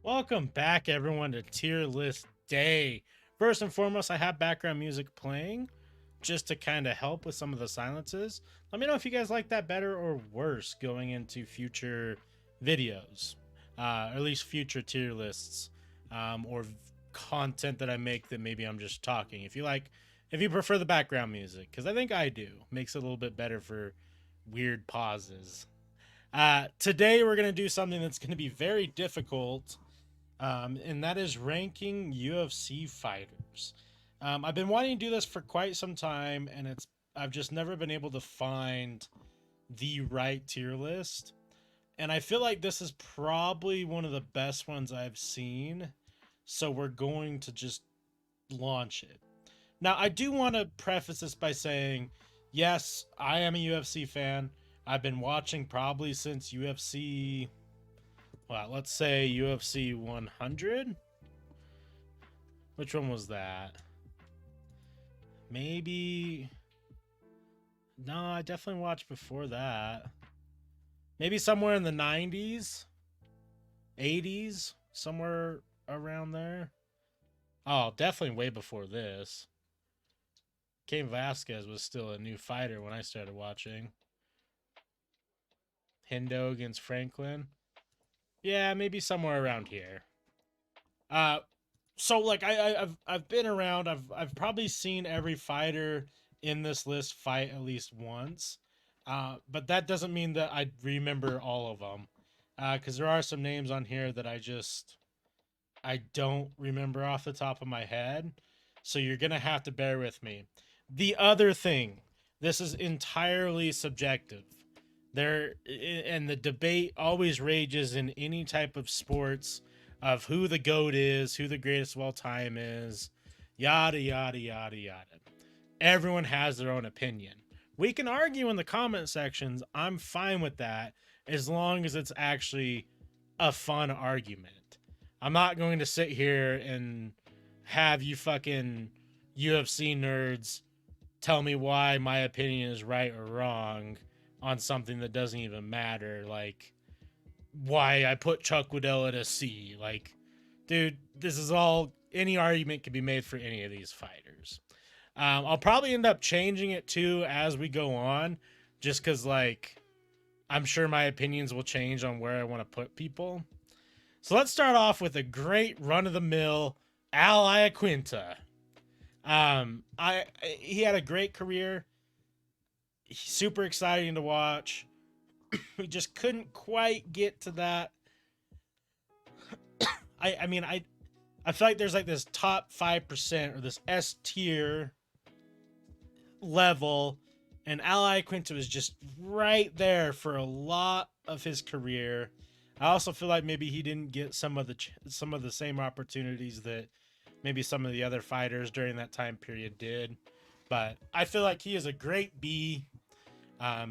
Welcome back, everyone, to Tier List Day. First and foremost, I have background music playing just to kind of help with some of the silences. Let me know if you guys like that better or worse going into future videos, or at least future tier lists, or content that I make that maybe I'm just talking. If you prefer the background music, because I think I do, makes it a little bit better for weird pauses. Today we're gonna do something that's gonna be very difficult, and that is ranking UFC fighters. I've been wanting to do this for quite some time, and I've just never been able to find the right tier list. And I feel like this is probably one of the best ones I've seen. So we're going to just launch it. Now, I do want to preface this by saying, yes, I am a UFC fan. I've been watching probably since UFC, well, let's say UFC 100. Which one was that? Maybe. No, I definitely watched before that. Maybe somewhere in the 90s, 80s, somewhere around there. Oh, definitely way before this. Cain Vasquez was still a new fighter when I started watching. Hendo against Franklin. Yeah, maybe somewhere around here. Uh, so like I've been around. I've probably seen every fighter in this list fight at least once. But that doesn't mean that I remember all of them. Because there are some names on here that I don't remember off the top of my head. So you're gonna have to bear with me. The other thing, this is entirely subjective. There and the debate always rages in any type of sports of who the GOAT is, who the greatest of all time is, yada yada yada yada. Everyone has their own opinion. We can argue in the comment sections. I'm fine with that as long as it's actually a fun argument. I'm not going to sit here and have you fucking UFC nerds tell me why my opinion is right or wrong on something that doesn't even matter. Like why I put Chuck Liddell at a C. Like, dude, this is all, any argument can be made for any of these fighters. I'll probably end up changing it too as we go on, just because, like, I'm sure my opinions will change on where I want to put people. So let's start off with a great run of the mill Al Iaquinta. He had a great career. Super exciting to watch. We just couldn't quite get to that. I mean, I feel like there's like this top 5% or this S tier level, and Al Iaquinta was just right there for a lot of his career. I also feel like maybe he didn't get some of the same opportunities that maybe some of the other fighters during that time period did. But I feel like he is a great B.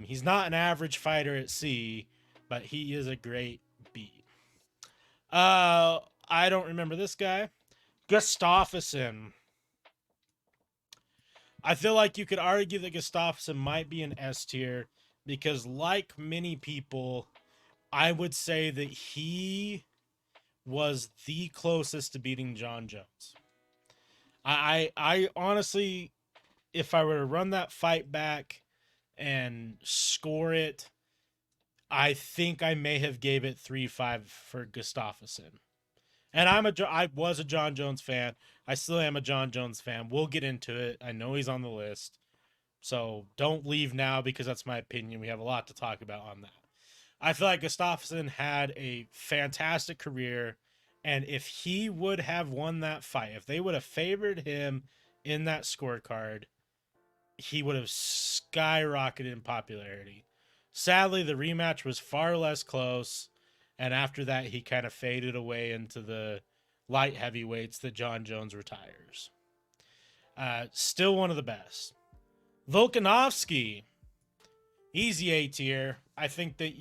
He's not an average fighter at C, but he is a great B. I don't remember this guy. Gustafsson. I feel like you could argue that Gustafsson might be an S tier because, like many people, I would say that he was the closest to beating John Jones. I honestly, if I were to run that fight back and score it, I think I may have gave it 3-5 for Gustafsson. And I was a John Jones fan. I still am a John Jones fan. We'll get into it. I know he's on the list. So don't leave now because that's my opinion. We have a lot to talk about on that. I feel like Gustafsson had a fantastic career. And if he would have won that fight, if they would have favored him in that scorecard, he would have skyrocketed in popularity. Sadly, the rematch was far less close. And after that, he kind of faded away into the light heavyweights that John Jones retires. Still one of the best. Volkanovski, easy A tier. I think that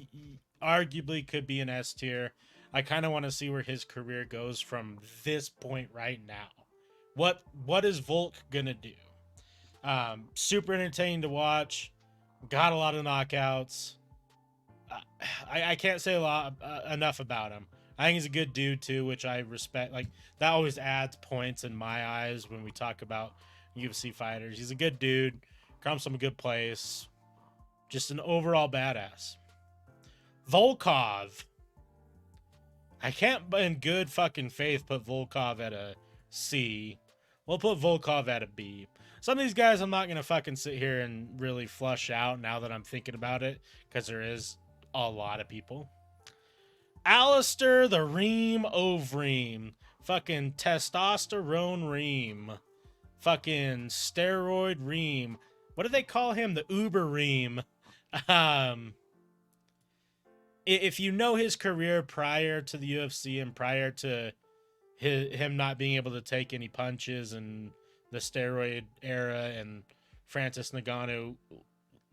arguably could be an S tier. I kind of want to see where his career goes from this point right now. What is Volk gonna do? Super entertaining to watch. Got a lot of knockouts. I can't say a lot enough about him. I think he's a good dude too, which I respect. Like that always adds points in my eyes when we talk about UFC fighters. He's a good dude, comes from a good place, just an overall badass. Volkov. I can't in good fucking faith put Volkov at a C. We'll put Volkov at a B. Some of these guys I'm not going to fucking sit here and really flush out now that I'm thinking about it, because there is a lot of people. Alistair the Ream Overeem. Fucking testosterone Ream. Fucking steroid Ream. What do they call him? The Uber Ream. If you know his career prior to the UFC and prior to him not being able to take any punches and the steroid era and Francis Ngannou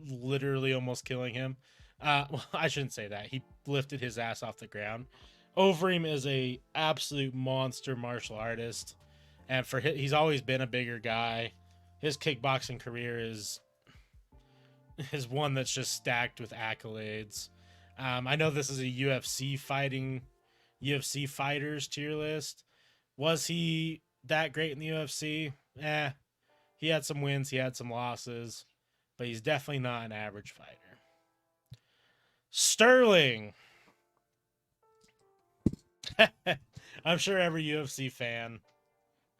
literally almost killing him. Well, I shouldn't say that. He lifted his ass off the ground. Overeem is a absolute monster martial artist, and he's always been a bigger guy. His kickboxing career is one that's just stacked with accolades. I know this is a UFC fighters tier list. Was he that great in the UFC? He had some wins, he had some losses, but he's definitely not an average fighter. Sterling. I'm sure every UFC fan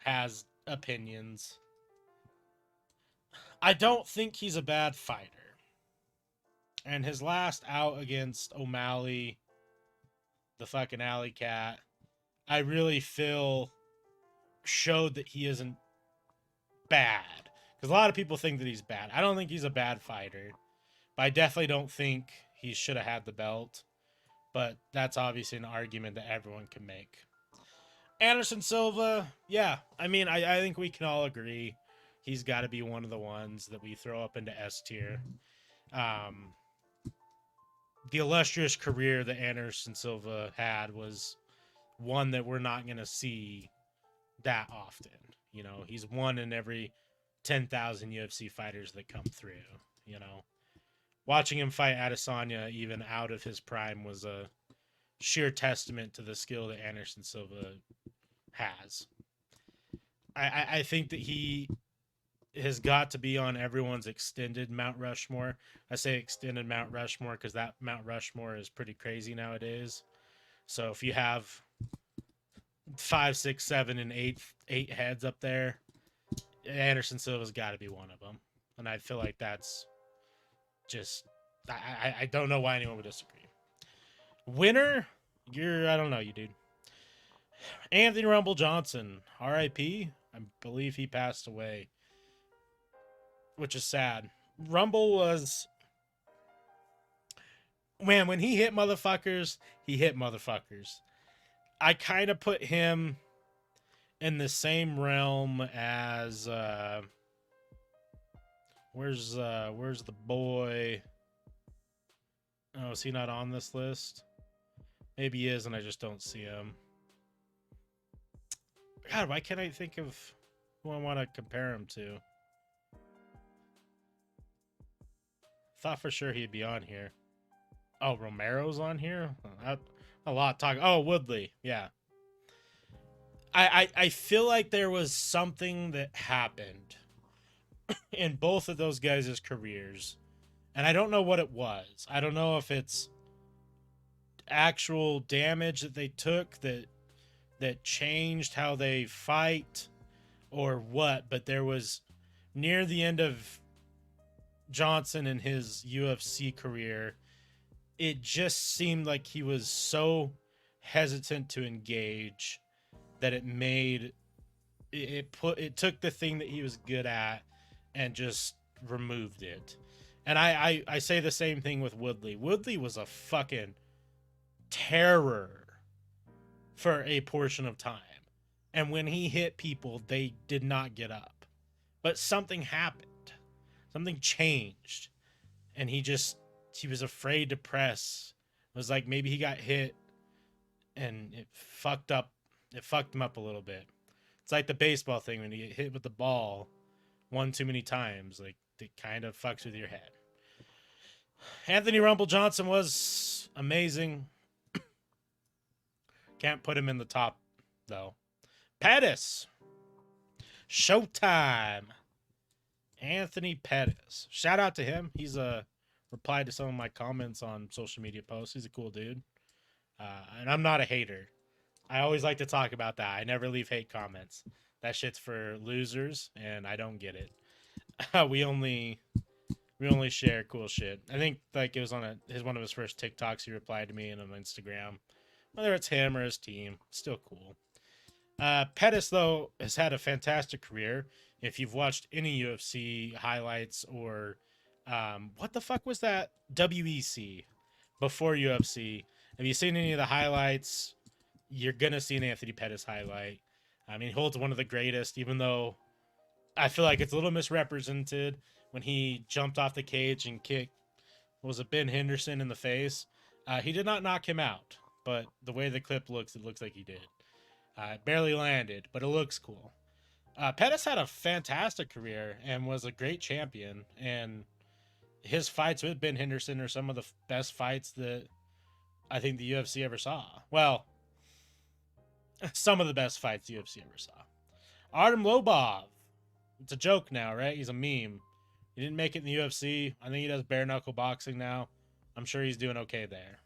has opinions. I don't think he's a bad fighter. And his last out against O'Malley, the fucking alley cat, I really feel showed that he isn't bad. Because a lot of people think that he's bad. I don't think he's a bad fighter. But I definitely don't think he should have had the belt. But that's obviously an argument that everyone can make. Anderson Silva, yeah. I mean, I think we can all agree he's got to be one of the ones that we throw up into S tier. The illustrious career that Anderson Silva had was one that we're not going to see that often. You know, he's one in every 10,000 UFC fighters that come through, you know. Watching him fight Adesanya even out of his prime was a sheer testament to the skill that Anderson Silva has. I think that he has got to be on everyone's extended Mount Rushmore. I say extended Mount Rushmore because that Mount Rushmore is pretty crazy nowadays. So if you have 5, 6, 7, and 8 heads up there, Anderson Silva's got to be one of them. And I feel like that's just, I don't know why anyone would disagree. Winner, I don't know you, dude. Anthony Rumble Johnson, R.I.P. I believe he passed away, which is sad. Rumble was, man, when he hit motherfuckers, he hit motherfuckers. I kind of put him in the same realm as where's the boy? Oh, is he not on this list? Maybe he is, and I just don't see him. God, why can't I think of who I want to compare him to? Thought for sure he'd be on here. Oh, Romero's on here? A lot talking. Oh, Woodley. Yeah. I feel like there was something that happened in both of those guys' careers. And I don't know what it was. I don't know if it's actual damage that they took that changed how they fight or what, but there was near the end of Johnson and his UFC career, it just seemed like he was so hesitant to engage that it took the thing that he was good at and just removed it. And I say the same thing with Woodley. Woodley was a fucking terror for a portion of time. And when he hit people, they did not get up. But something happened. Something changed. And he was afraid to press. It was like maybe he got hit and it fucked him up a little bit. It's like the baseball thing when you get hit with the ball one too many times. Like, it kind of fucks with your head. Anthony Rumble Johnson was amazing. Can't put him in the top, though. Pettis. Showtime. Anthony Pettis. Shout out to him. He's replied to some of my comments on social media posts. He's a cool dude. And I'm not a hater. I always like to talk about that. I never leave hate comments. That shit's for losers, and I don't get it. we only share cool shit. I think like it was on one of his first TikToks. He replied to me and on Instagram. Whether it's him or his team, still cool. Pettis though has had a fantastic career. If you've watched any UFC highlights or what the fuck was that WEC before UFC? Have you seen any of the highlights? You're gonna see an Anthony Pettis highlight. I mean, he holds one of the greatest, even though I feel like it's a little misrepresented when he jumped off the cage and kicked, was it Ben Henderson in the face? He did not knock him out, but the way the clip looks, it looks like he did. It barely landed, but it looks cool. Pettis had a fantastic career and was a great champion, and his fights with Ben Henderson are some of the best fights that I think the UFC ever saw. Well, some of the best fights the UFC ever saw. Artem Lobov. It's a joke now, right? He's a meme. He didn't make it in the UFC. I think he does bare knuckle boxing now. I'm sure he's doing okay there.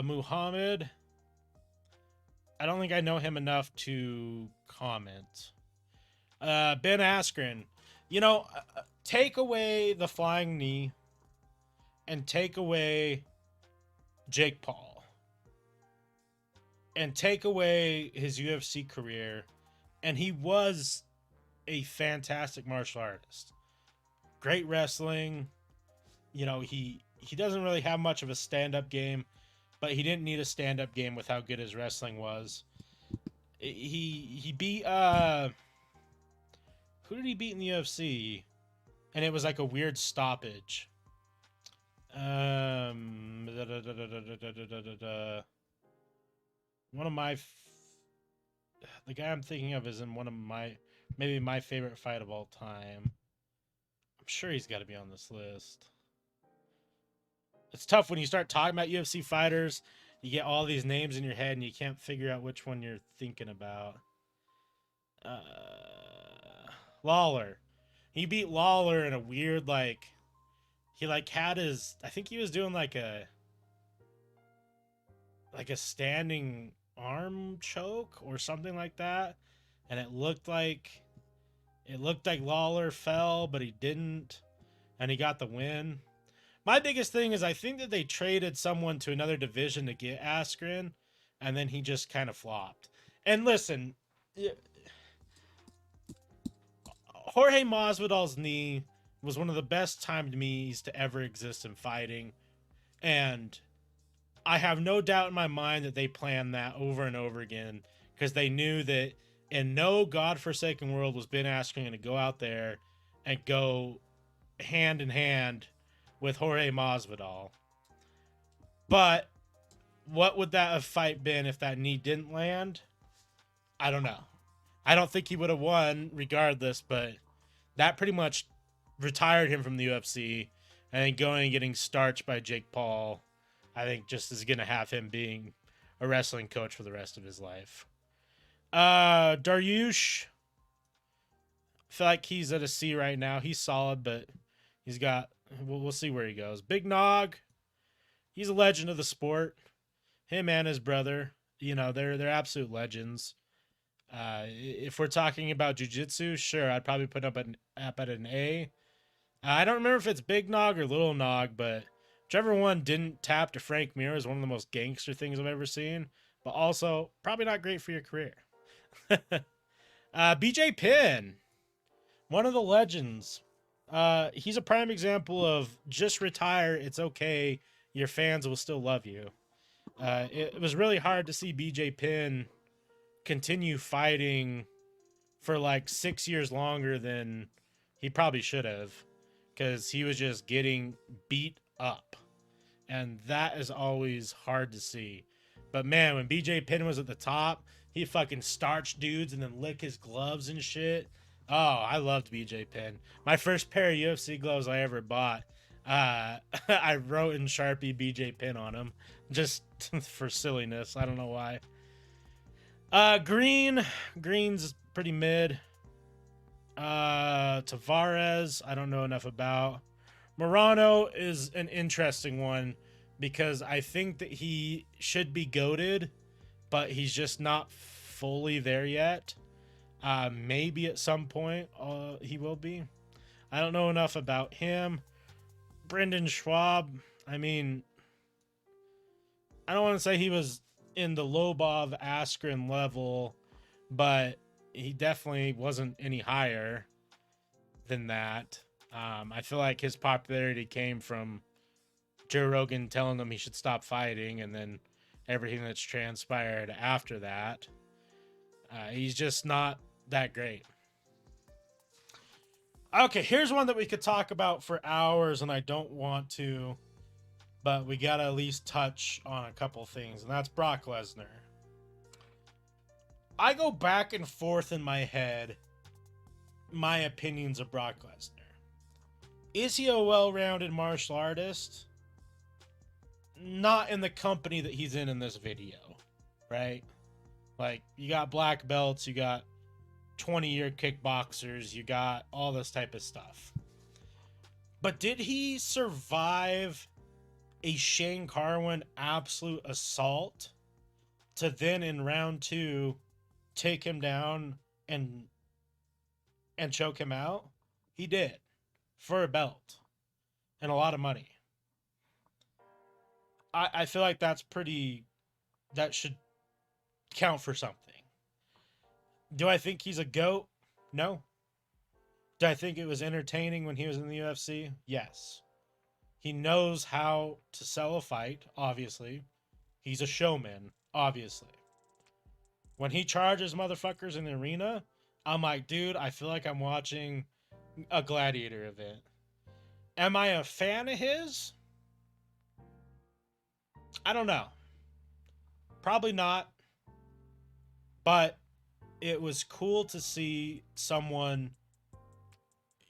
Muhammad. I don't think I know him enough to comment. Ben Askren. You know, take away the flying knee and take away Jake Paul and take away his UFC career, and he was a fantastic martial artist. Great wrestling. You know, he doesn't really have much of a stand-up game, but he didn't need a stand-up game with how good his wrestling was. He beat who did he beat in the UFC? And it was like a weird stoppage. One of my the guy I'm thinking of is in one of maybe my favorite fight of all time. I'm sure he's got to be on this list. It's tough when you start talking about UFC fighters. You get all these names in your head and you can't figure out which one you're thinking about. Lawler. He beat Lawler in a weird, like, he like had his, I think he was doing like a standing arm choke or something like that. And it looked like Lawler fell, but he didn't. And he got the win. My biggest thing is I think that they traded someone to another division to get Askren, and then he just kind of flopped. And listen, Jorge Masvidal's knee was one of the best timed knees to ever exist in fighting, and I have no doubt in my mind that they planned that over and over again because they knew that in no godforsaken world was Ben Askren going to go out there and go hand in hand with Jorge Masvidal. But what would that have fight been if that knee didn't land? I don't know. I don't think he would have won regardless, but that pretty much retired him from the UFC. And then going and getting starched by Jake Paul, I think just is going to have him being a wrestling coach for the rest of his life. Dariush, I feel like he's at a C right now. He's solid, but he's got, we'll see where he goes. Big Nog, he's a legend of the sport. Him and his brother, you know, they're absolute legends. If we're talking about jiu-jitsu, sure, I'd probably put up at an A. I don't remember if it's Big Nog or Little Nog, but whichever one didn't tap to Frank Mir is one of the most gangster things I've ever seen, but also probably not great for your career. BJ Penn, one of the legends. He's a prime example of just retire. It's okay. Your fans will still love you. It was really hard to see BJ Penn continue fighting for like 6 years longer than he probably should have, because he was just getting beat up. And that is always hard to see. But man, when BJ Penn was at the top, he fucking starched dudes and then lick his gloves and shit. Oh, I loved BJ Penn. My first pair of UFC gloves I ever bought, I wrote in Sharpie BJ Penn on him just for silliness. I don't know why. Green's pretty mid. Tavares, I don't know enough about. Morano is an interesting one because I think that he should be goated, but he's just not fully there yet. Maybe at some point he will be. I don't know enough about him. Brendan Schwab, I mean, I don't want to say he was in the Lobov Askren level, but he definitely wasn't any higher than that. I feel like his popularity came from Joe Rogan telling him he should stop fighting, and then everything that's transpired after that. He's just not that great. Okay, here's one that we could talk about for hours, and I don't want to, but we gotta at least touch on a couple things, and that's Brock Lesnar. I go back and forth in my head my opinions of Brock Lesnar. Is he a well-rounded martial artist? Not in the company that he's in this video, right? Like, you got black belts, you got 20-year kickboxers, you got all this type of stuff. But did he survive a Shane Carwin absolute assault to then in round 2 take him down and choke him out? He did, for a belt and a lot of money. I feel like that should count for something. Do I think he's a GOAT? No. Do I think it was entertaining when he was in the UFC? Yes. He knows how to sell a fight, obviously. He's a showman, obviously. When he charges motherfuckers in the arena, I'm like, dude, I feel like I'm watching a gladiator event. Am I a fan of his? I don't know. Probably not. But it was cool to see someone,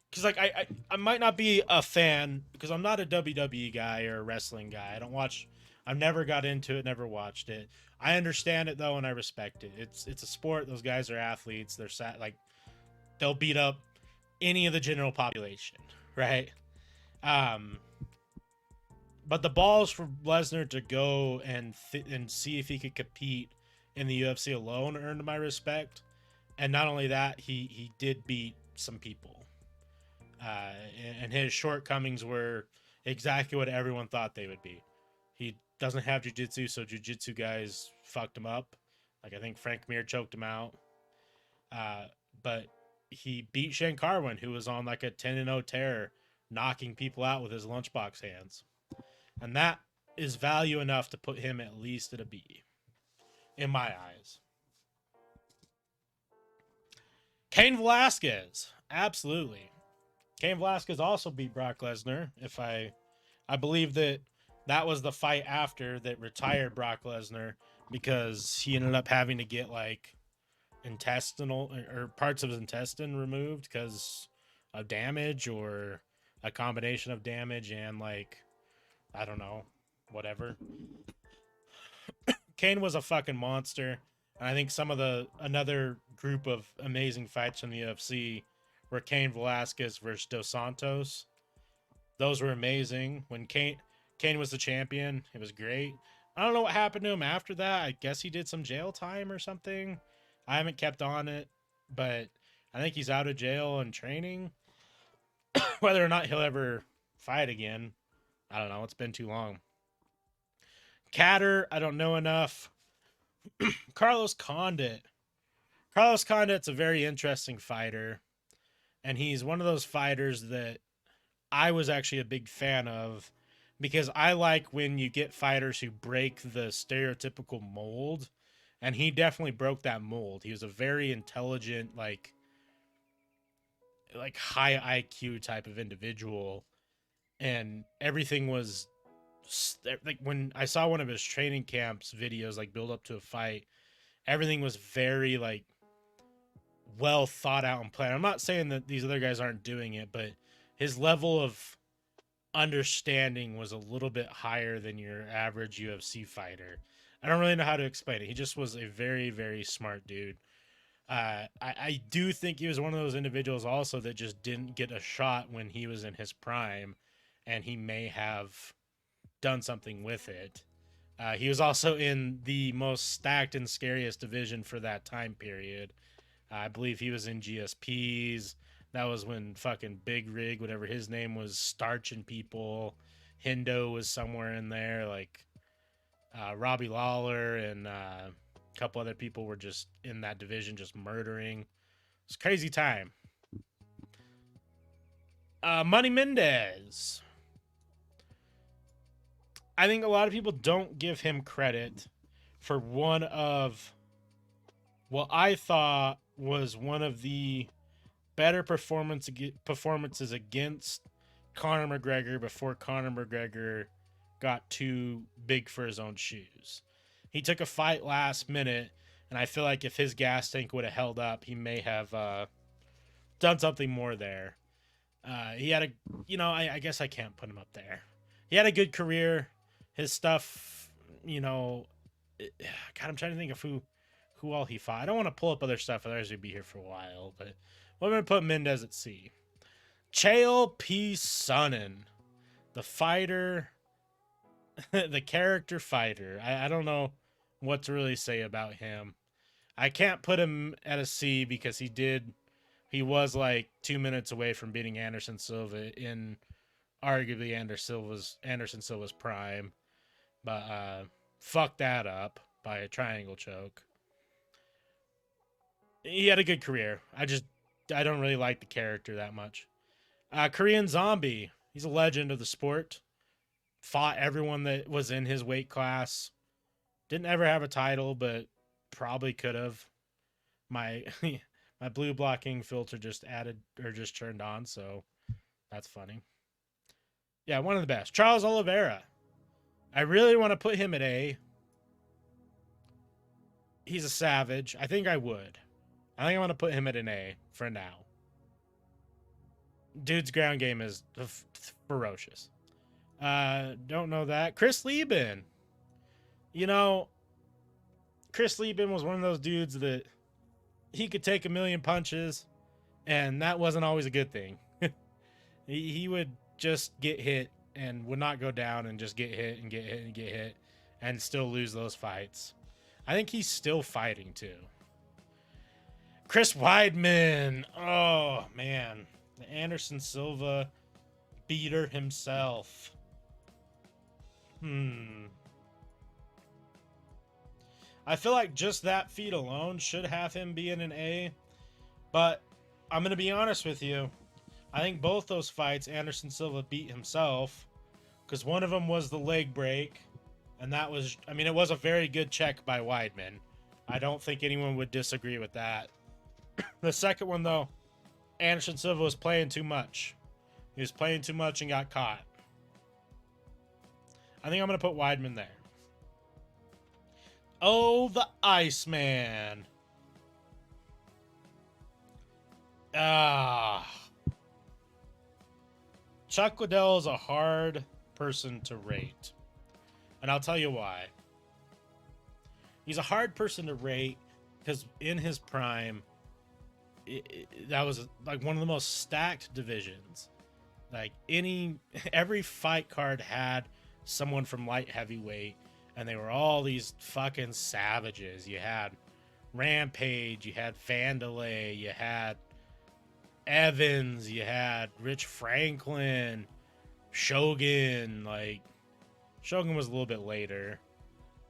because like I might not be a fan because I'm not a WWE guy or a wrestling guy. I've never got into it, never watched it. I understand it though, and I respect it. It's a sport. Those guys are athletes. They'll beat up any of the general population, right? But the balls for Lesnar to go and see if he could compete in the UFC alone earned my respect. And not only that, he did beat some people. And his shortcomings were exactly what everyone thought they would be. He doesn't have jiu-jitsu, so jiu-jitsu guys fucked him up. Like, I think Frank Mir choked him out. But he beat Shane Carwin, who was on like a 10-0 tear, knocking people out with his lunchbox hands. And that is value enough to put him at least at a B, in my eyes. Cain Velasquez, absolutely. Cain Velasquez also beat Brock Lesnar. I believe that was the fight after that retired Brock Lesnar because he ended up having to get like intestinal or parts of his intestine removed because of damage, or a combination of damage and like, I don't know, whatever. Cain was a fucking monster. And I think another group of amazing fights from the UFC were Cain Velasquez versus Dos Santos. Those were amazing. When Cain was the champion, it was great. I don't know what happened to him after that. I guess he did some jail time or something. I haven't kept on it, but I think he's out of jail and training. Whether or not he'll ever fight again, I don't know. It's been too long. Catter, I don't know enough. Carlos Condit. Carlos Condit's a very interesting fighter, and he's one of those fighters that I was actually a big fan of because I like when you get fighters who break the stereotypical mold, and he definitely broke that mold. He was a very intelligent, like high IQ type of individual, and everything was like, when I saw one of his training camps videos, like build up to a fight, everything was very like well thought out and planned. I'm not saying that these other guys aren't doing it, but his level of understanding was a little bit higher than your average UFC fighter. I don't really know how to explain it. He just was a very, very smart dude. I do think he was one of those individuals also that just didn't get a shot when he was in his prime, and he may have done something with it. He was also in the most stacked and scariest division for that time period. I believe he was in GSPs. That was when fucking Big Rig, whatever his name was, starching people. Hendo was somewhere in there. Like Robbie Lawler and a couple other people were just in that division, just murdering. It's a crazy time. Money Mendez. I think a lot of people don't give him credit for one of what I thought was one of the better performances against Conor McGregor before Conor McGregor got too big for his own shoes. He took a fight last minute, and I feel like if his gas tank would have held up, he may have done something more there. He had a, I guess I can't put him up there. He had a good career. His stuff, God, I'm trying to think of who all he fought. I don't want to pull up other stuff, otherwise we'd be here for a while. But we're going to put Mendez at C. Chael P. Sonnen, the fighter, the character fighter. I don't know what to really say about him. I can't put him at a C because he was like 2 minutes away from beating Anderson Silva in arguably Anderson Silva's prime. But fuck that up by a triangle choke. He had a good career. I don't really like the character that much. Korean Zombie. He's a legend of the sport. Fought everyone that was in his weight class. Didn't ever have a title, but probably could have. My my blue blocking filter just turned on, so that's funny. Yeah, one of the best. Charles Oliveira. I really want to put him at A. He's a savage. I think I would. I think I want to put him at an A for now. Dude's ground game is ferocious. Don't know that. Chris Lieben. Chris Lieben was one of those dudes that he could take a million punches, and that wasn't always a good thing. he would just get hit and would not go down and just get hit and get hit and get hit and still lose those fights. I think he's still fighting too. Chris Weidman. Oh, man. The Anderson Silva beater himself. I feel like just that feat alone should have him be in an A. But I'm going to be honest with you. I think both those fights, Anderson Silva beat himself. Because one of them was the leg break. And that was, it was a very good check by Weidman. I don't think anyone would disagree with that. The second one, though, Anderson Silva was playing too much. He was playing too much and got caught. I think I'm going to put Weidman there. Oh, the Iceman. Chuck Liddell is a hard person to rate. And I'll tell you why. He's a hard person to rate because in his prime, that was like one of the most stacked divisions. Like every fight card had someone from light heavyweight, and they were all these fucking savages. You had Rampage, you had Vanderlei, you had Evans, you had Rich Franklin, Shogun. Like Shogun was a little bit later.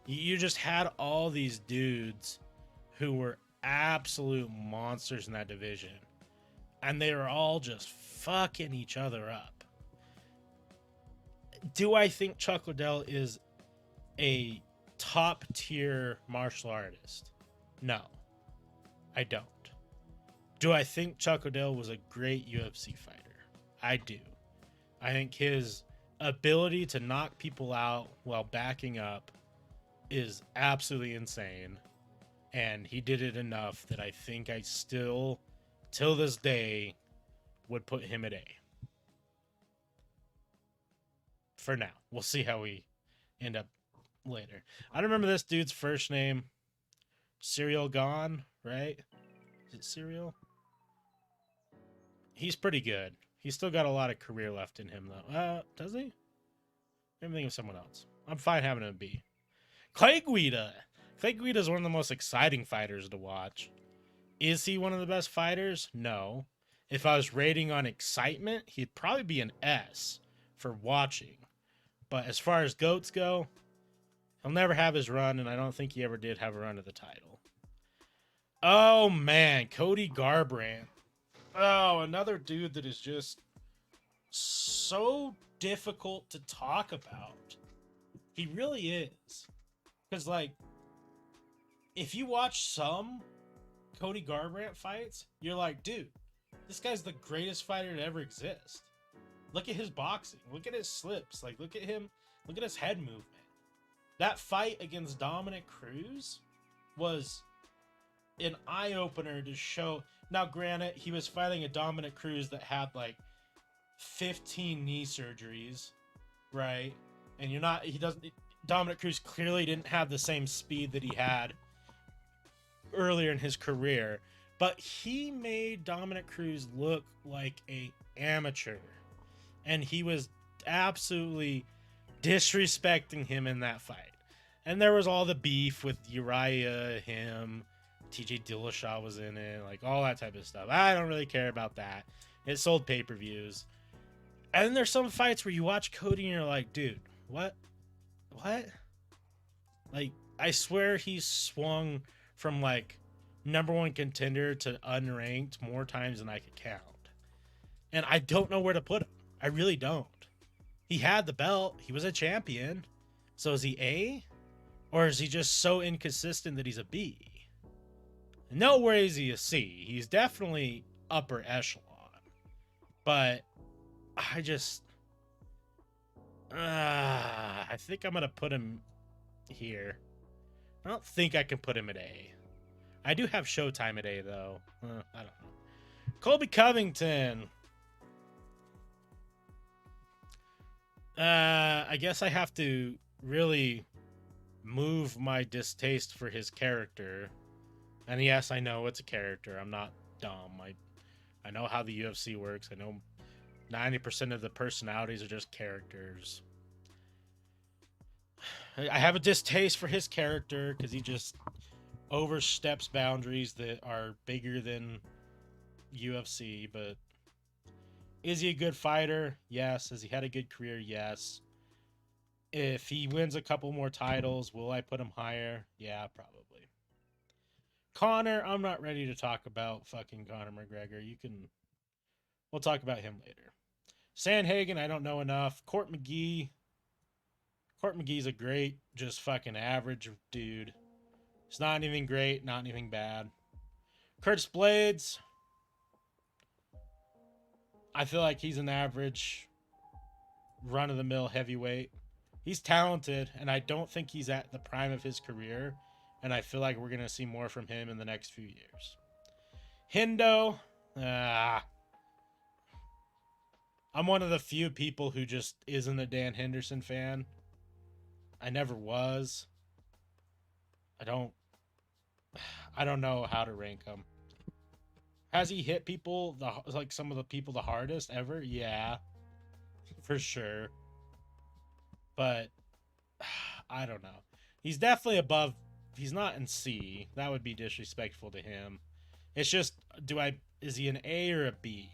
You just had all these dudes who were absolute monsters in that division, and they were all just fucking each other up. Do I think Chuck Liddell is a top tier martial artist? No, I don't. Do I think Chuck Liddell was a great UFC fighter? I do. I think his ability to knock people out while backing up is absolutely insane. And he did it enough that I think I still, till this day, would put him at A. for now. We'll see how we end up later. I don't remember this dude's first name. Serial Gone, right? Is it Serial? He's pretty good. He's still got a lot of career left in him, though. Does he? I'm thinking of someone else. I'm fine having him be. Clay Guida. Clay Guida is one of the most exciting fighters to watch. Is he one of the best fighters? No. If I was rating on excitement, he'd probably be an S for watching. But as far as GOATs go, he'll never have his run, and I don't think he ever did have a run of the title. Oh, man. Cody Garbrandt. Oh, another dude that is just so difficult to talk about. He really is. Because, like, if you watch some Cody Garbrandt fights, you're like, dude, this guy's the greatest fighter to ever exist. Look at his boxing. Look at his slips. Like, look at him. Look at his head movement. That fight against Dominic Cruz was an eye-opener to show. Now, granted, he was fighting a Dominic Cruz that had, like, 15 knee surgeries, right? And Dominic Cruz clearly didn't have the same speed that he had earlier in his career, but he made Dominic Cruz look like a amateur, and he was absolutely disrespecting him in that fight. And there was all the beef with Uriah, him, TJ Dillashaw was in it, like all that type of stuff. I don't really care about that. It sold pay-per-views. And then there's some fights where you watch Cody and you're like, dude, what? Like, I swear he swung from, like, #1 contender to unranked more times than I could count. And I don't know where to put him. I really don't. He had the belt. He was a champion. So is he A? Or is he just so inconsistent that he's a B? Nowhere is he a C. He's definitely upper echelon. But I think I'm going to put him here. I don't think I can put him at A. I do have Showtime at A, though. I don't know. Colby Covington. I guess I have to really move my distaste for his character. And yes, I know it's a character. I'm not dumb. I know how the UFC works. I know 90% of the personalities are just characters. I have a distaste for his character because he just oversteps boundaries that are bigger than UFC. But is he a good fighter? Yes. Has he had a good career? Yes. If he wins a couple more titles, will I put him higher? Yeah, probably. Conor, I'm not ready to talk about fucking Conor McGregor. We'll talk about him later. Sandhagen, I don't know enough. Court McGee. Court McGee's a great, just fucking average dude. It's not anything great, not anything bad. Curtis Blades. I feel like he's an average, run-of-the-mill heavyweight. He's talented, and I don't think he's at the prime of his career. And I feel like we're going to see more from him in the next few years. Hendo. I'm one of the few people who just isn't a Dan Henderson fan. I never was. I don't know how to rank him. Has he hit people, like some of the people the hardest ever? Yeah. For sure. But I don't know. He's definitely above. He's not in C. That would be disrespectful to him. It's just, is he an A or a B?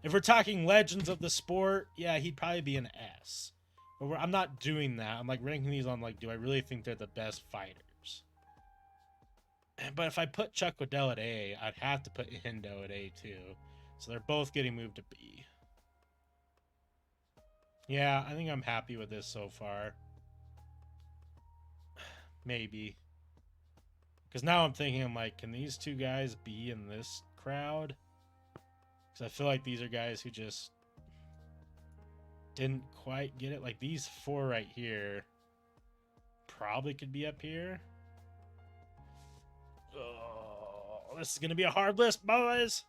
If we're talking legends of the sport, yeah, he'd probably be an S. But I'm not doing that. I'm like ranking these on like, do I really think they're the best fighters? But if I put Chuck Liddell at A, I'd have to put Hendo at A too. So they're both getting moved to B. Yeah, I think I'm happy with this so far. Maybe. Because now I'm thinking, I'm like, can these two guys be in this crowd? Because I feel like these are guys who just didn't quite get it. Like these four right here probably could be up here. Oh, this is going to be a hard list, boys.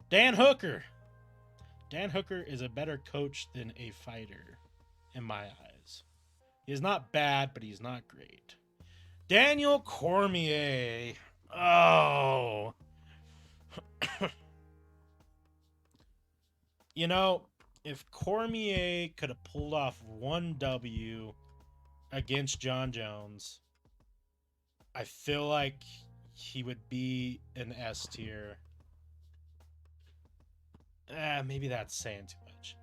Dan Hooker. Dan Hooker is a better coach than a fighter, in my eyes. He's not bad, but he's not great. Daniel Cormier. Oh. You know, if Cormier could have pulled off one W against John Jones, I feel like he would be an S tier. Maybe that's saying too much.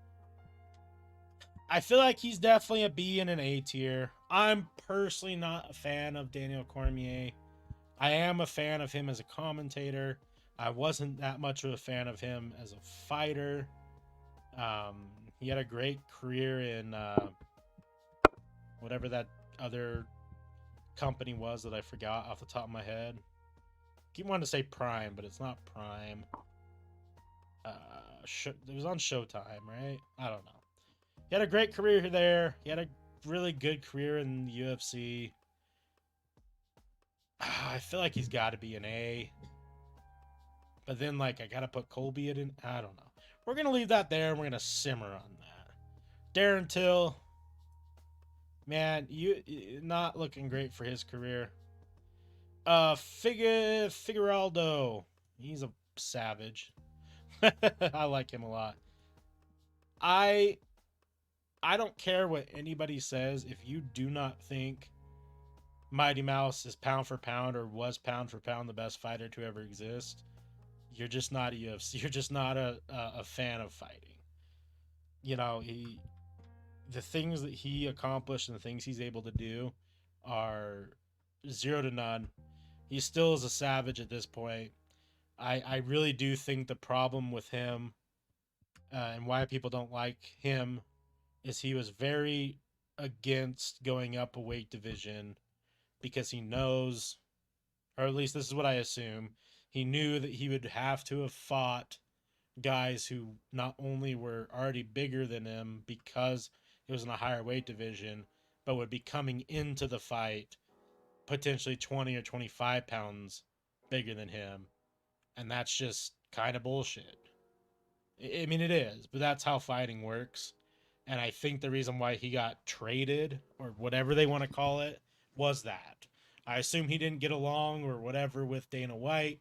I feel like he's definitely a B and an A tier. I'm personally not a fan of Daniel Cormier. I am a fan of him as a commentator. I wasn't that much of a fan of him as a fighter. He had a great career in whatever that other company was that I forgot off the top of my head. Keep wanting to say Prime, but it's not Prime. It was on Showtime, right? I don't know. He had a great career there. He had a really good career in the UFC. I feel like he's got to be an A. But then, like, I got to put Colby in. I don't know. We're going to leave that there, and we're going to simmer on that. Darren Till. Man, you not looking great for his career. Figueroa. He's a savage. I like him a lot. I don't care what anybody says. If you do not think Mighty Mouse is pound for pound or was pound for pound the best fighter to ever exist, you're just not a UFC. You're just not a fan of fighting. You know, the things that he accomplished and the things he's able to do are 0 to none. He still is a savage at this point. I really do think the problem with him and why people don't like him is he was very against going up a weight division because he knows, or at least this is what I assume, he knew that he would have to have fought guys who not only were already bigger than him because it was in a higher weight division, but would be coming into the fight potentially 20 or 25 pounds bigger than him. And that's just kind of bullshit. I mean, it is, but that's how fighting works. And I think the reason why he got traded, or whatever they want to call it, was that. I assume he didn't get along or whatever with Dana White.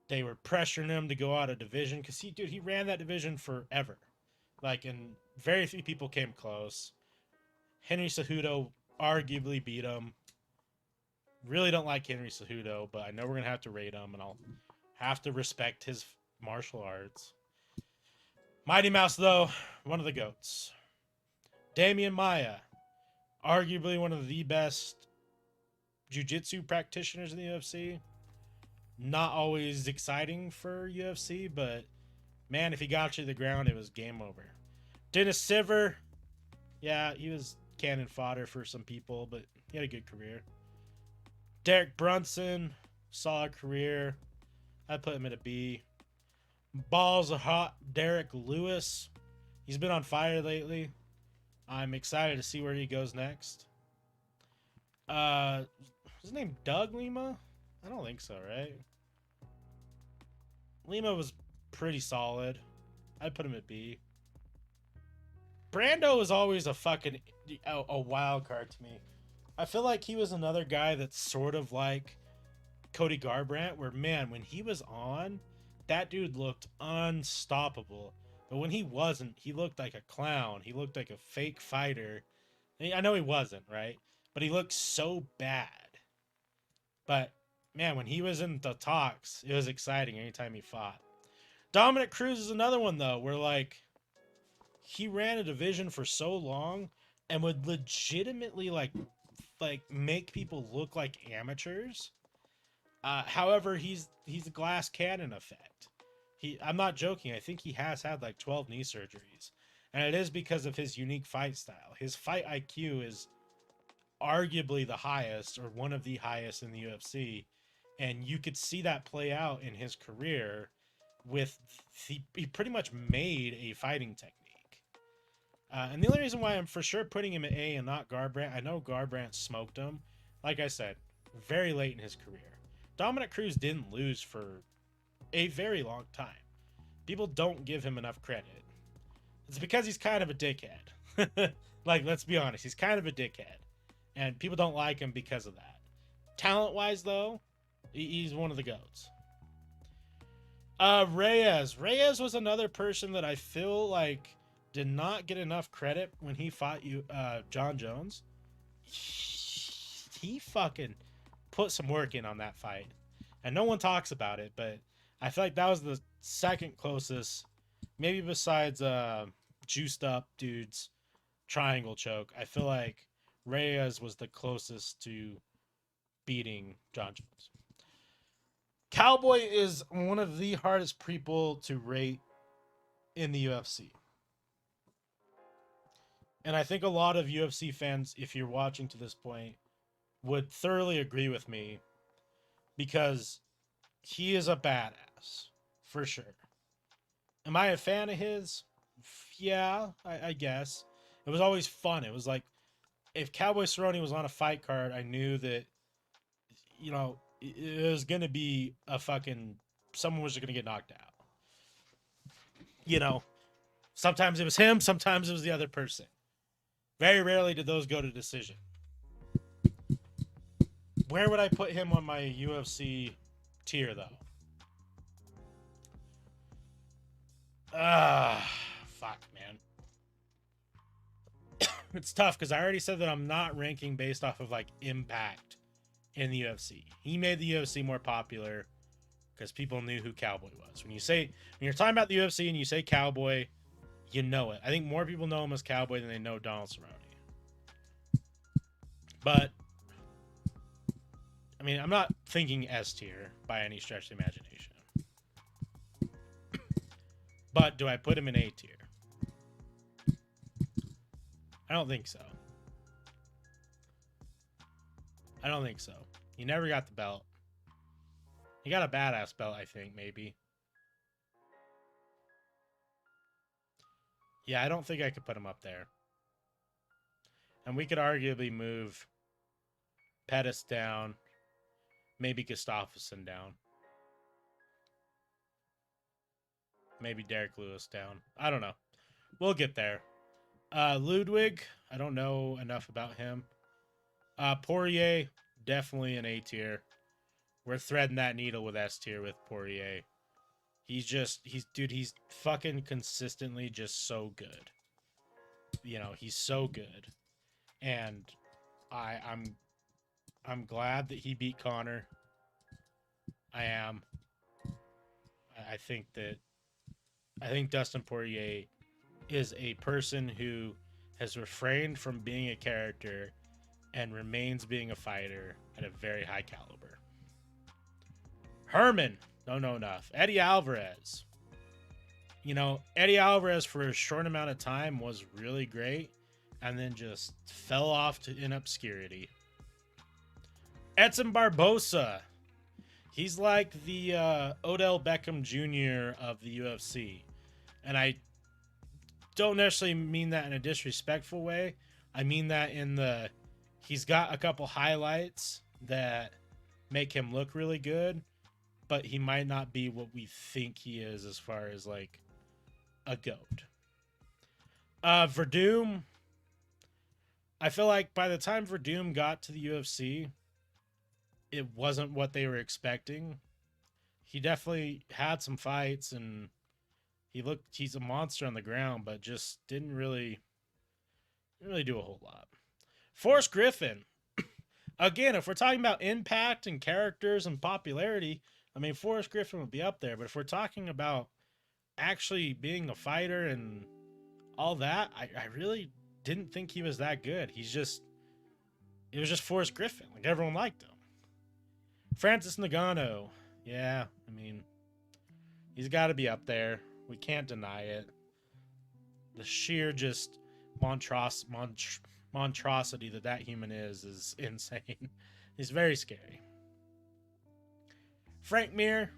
They were pressuring him to go out of division because he ran that division forever. Like, and very few people came close. Henry Cejudo arguably beat him. Really don't like Henry Cejudo, but I know we're going to have to rate him, and I'll have to respect his martial arts. Mighty Mouse, though, one of the GOATs. Damian Maia, arguably one of the best jiu-jitsu practitioners in the UFC. Not always exciting for UFC, but man, if he got you to the ground, it was game over. Dennis Siver, yeah, he was cannon fodder for some people, but he had a good career. Derek Brunson, solid career. I'd put him at a B. Balls of hot Derek Lewis. He's been on fire lately. I'm excited to see where he goes next. Is his name Doug Lima? I don't think so, right? Lima was pretty solid. I'd put him at B. Brando is always a wild card to me. I feel like he was another guy that's sort of like Cody Garbrandt, where, man, when he was on, that dude looked unstoppable. But when he wasn't, he looked like a clown. He looked like a fake fighter. I know he wasn't, right? But he looked so bad. But, man, when he was in the talks, it was exciting anytime he fought. Dominic Cruz is another one, though, where, like, he ran a division for so long and would legitimately, like make people look like amateurs. However, he's a glass cannon effect. I'm not joking. I think he has had like 12 knee surgeries, and it is because of his unique fight style. His fight IQ is arguably the highest, or one of the highest in the UFC, and you could see that play out in his career. He pretty much made a fighting technique. And the only reason why I'm for sure putting him at A and not Garbrandt, I know Garbrandt smoked him. Like I said, very late in his career. Dominic Cruz didn't lose for a very long time. People don't give him enough credit. It's because he's kind of a dickhead. Like, let's be honest, he's kind of a dickhead, and people don't like him because of that. Talent-wise, though, he's one of the goats. Reyes. Reyes was another person that I feel like did not get enough credit when he fought John Jones. He fucking put some work in on that fight, and no one talks about it, but I feel like that was the second closest, maybe besides juiced up dude's triangle choke. I feel like Reyes was the closest to beating John Jones. Cowboy is one of the hardest people to rate in the UFC. And I think a lot of UFC fans, if you're watching to this point, would thoroughly agree with me, because he is a badass, for sure. Am I a fan of his? Yeah, I guess. It was always fun. It was like, if Cowboy Cerrone was on a fight card, I knew that, you know, it was going to be a fucking, someone was going to get knocked out. You know, sometimes it was him, sometimes it was the other person. Very rarely did those go to decision. Where would I put him on my UFC tier, though? Fuck, man. It's tough because I already said that I'm not ranking based off of like impact in the UFC. He made the UFC more popular because people knew who Cowboy was. When you're talking about the UFC and you say Cowboy, you know it. I think more people know him as Cowboy than they know Donald Cerrone. But I mean, I'm not thinking S tier by any stretch of the imagination. But do I put him in A tier? I don't think so. I don't think so. He never got the belt. He got a badass belt, I think, maybe. Yeah, I don't think I could put him up there. And we could arguably move Pettis down. Maybe Gustafsson down. Maybe Derek Lewis down. I don't know. We'll get there. Ludwig, I don't know enough about him. Poirier, definitely an A tier. We're threading that needle with S tier with Poirier. He's fucking consistently just so good. You know, he's so good. And I'm glad that he beat Conor. I am. I think Dustin Poirier is a person who has refrained from being a character and remains being a fighter at a very high caliber. Herman, don't know enough. Eddie Alvarez. You know, Eddie Alvarez for a short amount of time was really great and then just fell off in obscurity. Edson Barbosa. He's like the Odell Beckham Jr. of the UFC. And I don't necessarily mean that in a disrespectful way. I mean that in he's got a couple highlights that make him look really good, but he might not be what we think he is as far as like a GOAT. Verdum. I feel like by the time Verdum got to the UFC, it wasn't what they were expecting. He definitely had some fights and he's a monster on the ground, but just didn't really do a whole lot. Forrest Griffin. Again, if we're talking about impact and characters and popularity, I mean, Forrest Griffin would be up there. But if we're talking about actually being a fighter and all that, I really didn't think he was that good. It was just Forrest Griffin. Like, everyone liked him. Francis Ngannou. Yeah, I mean, he's got to be up there. We can't deny it. The sheer just monstrosity that human is insane. He's very scary. Frank Mir,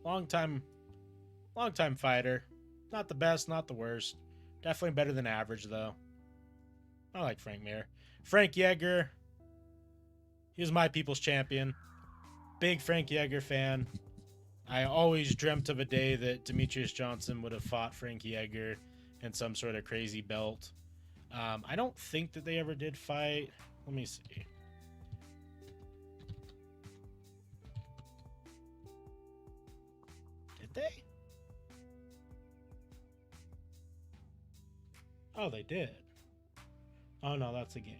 long time fighter. Not the best, not the worst. Definitely better than average, though. I like Frank Mir. Frank Yeager. He was my people's champion. Big Frank Yeager fan. I always dreamt of a day that Demetrius Johnson would have fought Frank Yeager in some sort of crazy belt. I don't think that they ever did fight. Let me see. Did they? Oh, they did. Oh no, that's a game.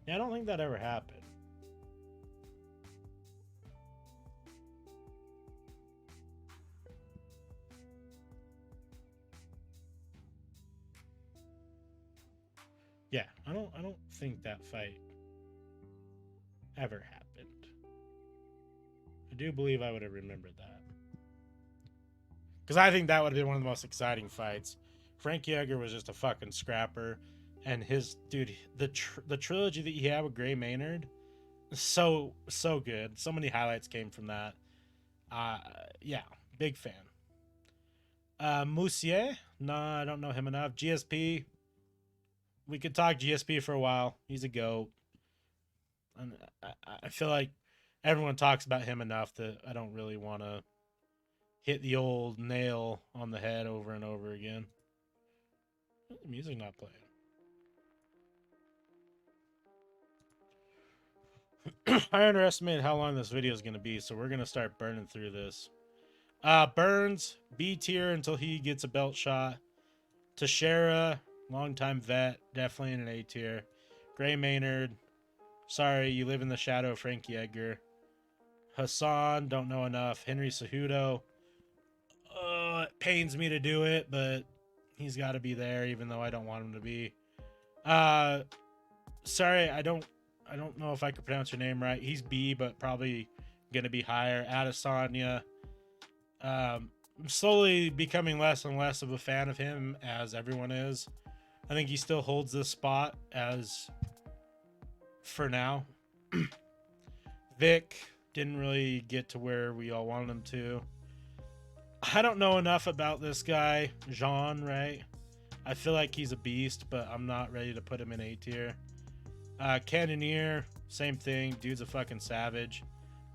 Yeah, I don't think that ever happened. Yeah, I don't think that fight ever happened. I do believe I would have remembered that. Because I think that would have been one of the most exciting fights. Frankie Edgar was just a fucking scrapper, and his dude, the trilogy that he had with Gray Maynard, so good. So many highlights came from that. Yeah, big fan. Moussier, no, I don't know him enough. GSP, we could talk GSP for a while. He's a goat. And I feel like everyone talks about him enough that I don't really want to hit the old nail on the head over and over again. The music not playing. I underestimated how long this video is going to be, so we're going to start burning through this. Burns, B tier until he gets a belt shot. Teixeira, longtime vet, definitely in an A tier. Gray Maynard, sorry, you live in the shadow of Frankie Edgar. Hassan, don't know enough. Henry Cejudo, it pains me to do it, but he's got to be there, even though I don't want him to be. Sorry, I don't know if I could pronounce your name right. He's B, but probably gonna be higher. Adesanya. I'm slowly becoming less and less of a fan of him, as everyone is. I think he still holds this spot as for now. Vic didn't really get to where we all wanted him to. I don't know enough about this guy, Jean, right? I feel like he's a beast, but I'm not ready to put him in A tier. Cannoneer, same thing. Dude's a fucking savage,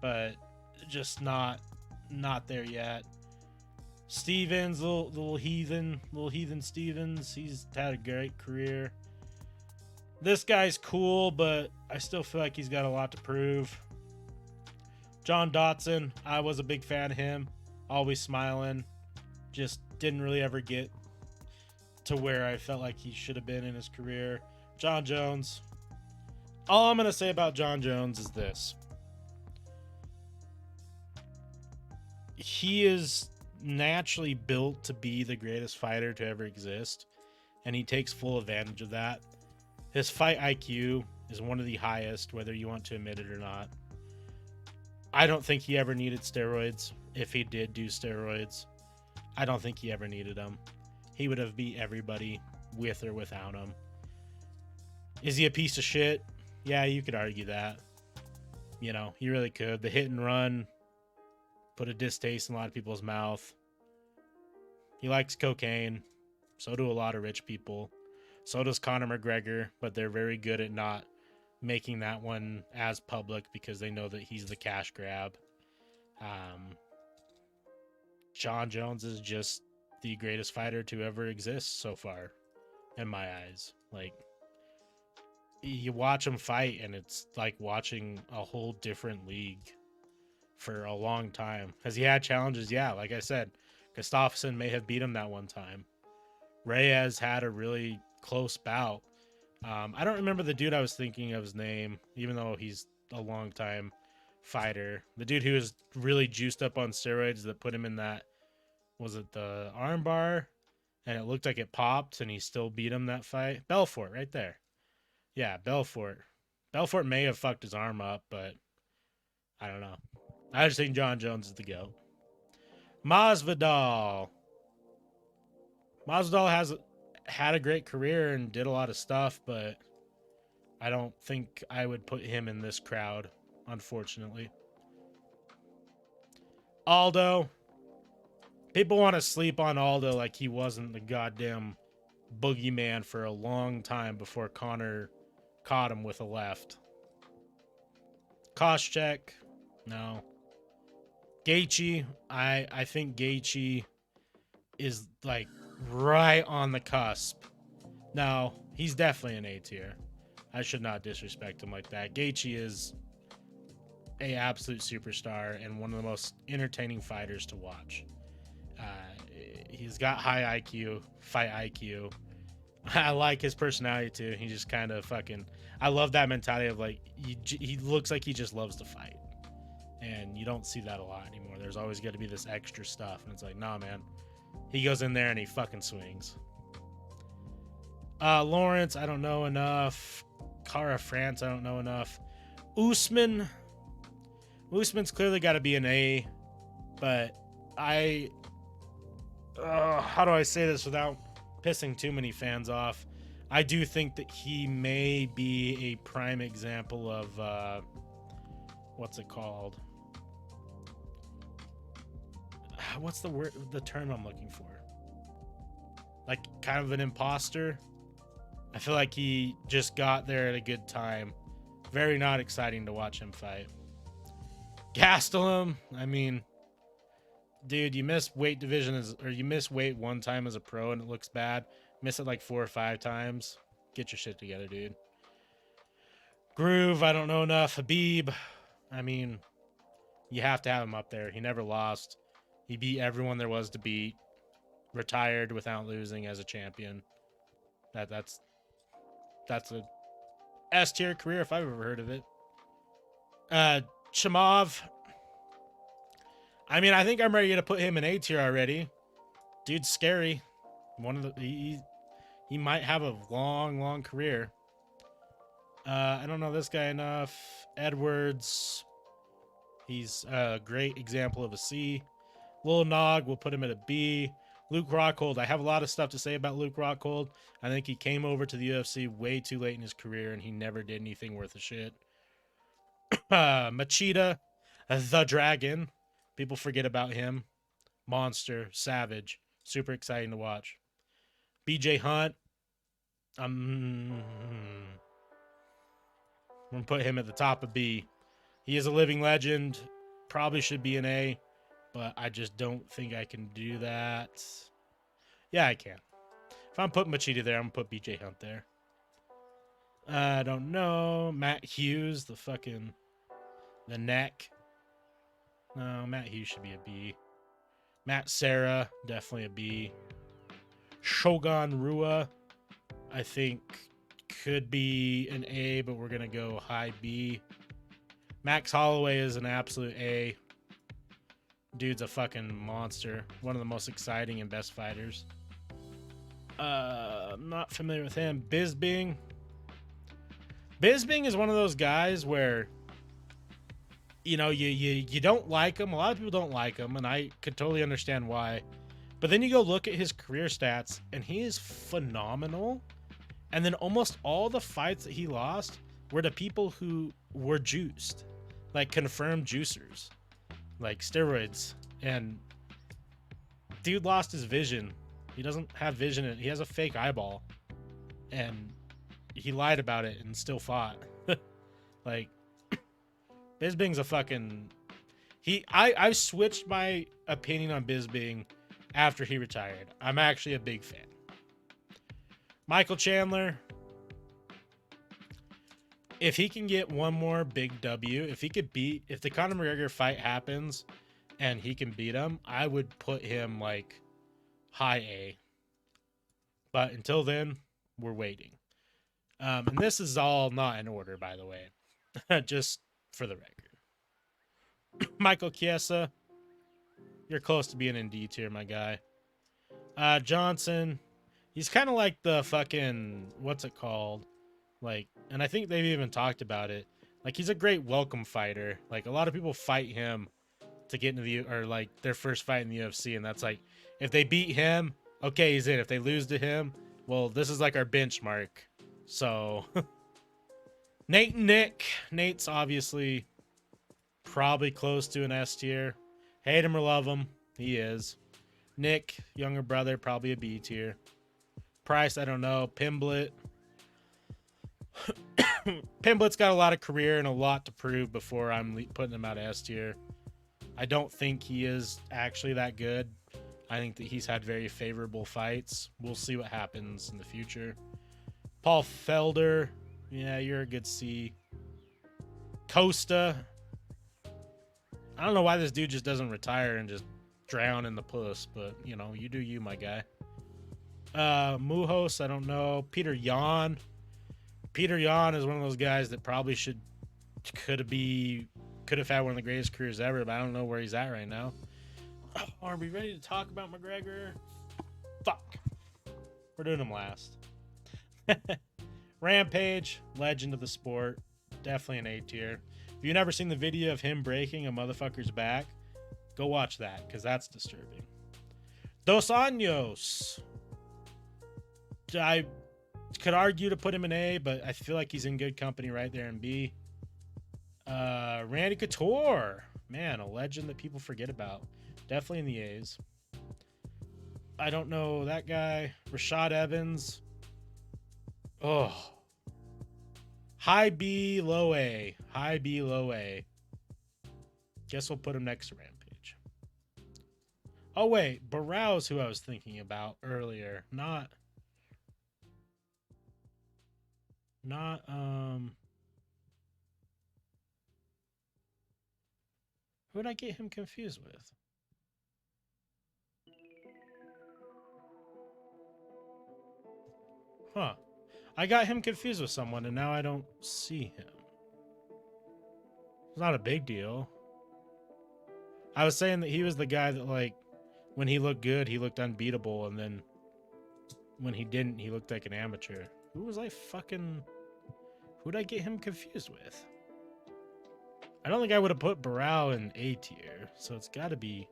but just not there yet. Stevens, little heathen Stevens. He's had a great career. This guy's cool, but I still feel like he's got a lot to prove. John Dotson, I was a big fan of him. Always smiling. Just didn't really ever get to where I felt like he should have been in his career. John Jones. All I'm going to say about John Jones is this. He is naturally built to be the greatest fighter to ever exist, and he takes full advantage of that. His fight IQ is one of the highest, whether you want to admit it or not. I don't think he ever needed steroids. If he did do steroids, I don't think he ever needed them. He would have beat everybody with or without them. Is he a piece of shit? Yeah, you could argue that. You know, he really could. The hit and run put a distaste in a lot of people's mouth. He likes cocaine. So do a lot of rich people. So does Conor McGregor, but they're very good at not making that one as public because they know that he's the cash grab. John Jones is just the greatest fighter to ever exist so far, in my eyes. Like, you watch him fight, and it's like watching a whole different league for a long time. Has he had challenges? Yeah, like I said, Gustafsson may have beat him that one time. Reyes had a really close bout. I don't remember the dude I was thinking of his name, even though he's a long time fighter. The dude who was really juiced up on steroids that put him in that, was it the armbar? And it looked like it popped, and he still beat him that fight. Belfort, right there. Yeah, Belfort. Belfort may have fucked his arm up, but I don't know. I just think John Jones is the GOAT. Masvidal. Masvidal has had a great career and did a lot of stuff, but I don't think I would put him in this crowd, unfortunately. Aldo. People want to sleep on Aldo like he wasn't the goddamn boogeyman for a long time before Conor caught him with a left. Koscheck, no. Gaethje, I think Gaethje is like right on the cusp. No, he's definitely an A tier. I should not disrespect him like that. Gaethje is a absolute superstar and one of the most entertaining fighters to watch. Uh, he's got high IQ, fight IQ. I like his personality too. He just kind of fucking. I love that mentality of like he looks like he just loves to fight, and you don't see that a lot anymore. There's always got to be this extra stuff, and it's like, nah, man. He goes in there and he fucking swings. Lawrence, I don't know enough. Cara France, I don't know enough. Usman's clearly got to be an A, but how do I say this without pissing too many fans off? I do think that he may be a prime example of what's it called? What's the term I'm looking for? Like kind of an imposter. I feel like he just got there at a good time. Very not exciting to watch him fight. Gastelum, I mean, dude, you miss weight division or you miss weight one time as a pro and it looks bad. Miss it like 4 or 5 times. Get your shit together, dude. Groove, I don't know enough. Habib, I mean, you have to have him up there. He never lost. He beat everyone there was to beat. Retired without losing as a champion. That's a S tier career if I've ever heard of it. Chimov. I mean, I think I'm ready to put him in A tier already. Dude's scary. He might have a long career. I don't know this guy enough. Edwards. He's a great example of a C. Lil Nog, we'll put him at a B. Luke Rockhold, I have a lot of stuff to say about Luke Rockhold. I think he came over to the UFC way too late in his career, and he never did anything worth a shit. Machida, the Dragon. People forget about him. Monster, savage, super exciting to watch. BJ Hunt, I'm gonna put him at the top of B. He is a living legend. Probably should be an A, but I just don't think I can do that. Yeah, I can. If I'm putting Machida there, I'm gonna put BJ Hunt there. I don't know. Matt Hughes, the neck. No, Matt Hughes should be a B. Matt Serra, definitely a B. Shogun Rua, I think could be an A, but we're gonna go high B. Max Holloway is an absolute A. Dude's a fucking monster. One of the most exciting and best fighters. I'm not familiar with him. Bisping is one of those guys where, you know, you don't like him. A lot of people don't like him, and I could totally understand why. But then you go look at his career stats, and he is phenomenal. And then almost all the fights that he lost were to people who were juiced, like confirmed juicers, like steroids. And dude lost his vision. He doesn't have vision. He has a fake eyeball, and he lied about it and still fought. Like, Bisping's a fucking. I switched my opinion on Bisping after he retired. I'm actually a big fan. Michael Chandler, if he can get one more big W, if the Conor McGregor fight happens and he can beat him, I would put him like high A. But until then, we're waiting. And this is all not in order, by the way, just for the record. Michael Chiesa, you're close to being in D tier, my guy. Johnson, he's kind of like the fucking, what's it called? Like, and I think they've even talked about it. Like, he's a great welcome fighter. Like, a lot of people fight him to get into like their first fight in the UFC, and that's like, if they beat him, okay, he's in. If they lose to him, well, this is like our benchmark. So, Nate and Nick. Nate's obviously probably close to an S tier. Hate him or love him, he is. Nick, younger brother, probably a B tier. Price, I don't know. Pimblett. Pimblett's got a lot of career and a lot to prove before I'm putting him out of S tier. I don't think he is actually that good. I think that he's had very favorable fights. We'll see what happens in the future. Paul Felder, yeah, you're a good C. Costa, I don't know why this dude just doesn't retire and just drown in the puss, but you know, you do you, my guy. Mujos, I don't know. Peter Yan. Peter Yan is one of those guys that probably could have had one of the greatest careers ever, but I don't know where he's at right now. Are we ready to talk about McGregor? Fuck. We're doing him last. Rampage, legend of the sport. Definitely an A tier. If you've never seen the video of him breaking a motherfucker's back, go watch that, because that's disturbing. Dos Anjos. I could argue to put him in A, but I feel like he's in good company right there in B. Randy Couture. Man, a legend that people forget about. Definitely in the A's. I don't know that guy. Rashad Evans. Oh. High B, low A. High B, low A. Guess we'll put him next to Rampage. Oh, wait. Barrow's who I was thinking about earlier. Not, who did I get him confused with? Huh. I got him confused with someone, and now I don't see him. It's not a big deal. I was saying that he was the guy that, like, when he looked good, he looked unbeatable, and then when he didn't, he looked like an amateur. Who was I fucking... Who'd I get him confused with? I don't think I would have put Barrow in A tier, so it's got to be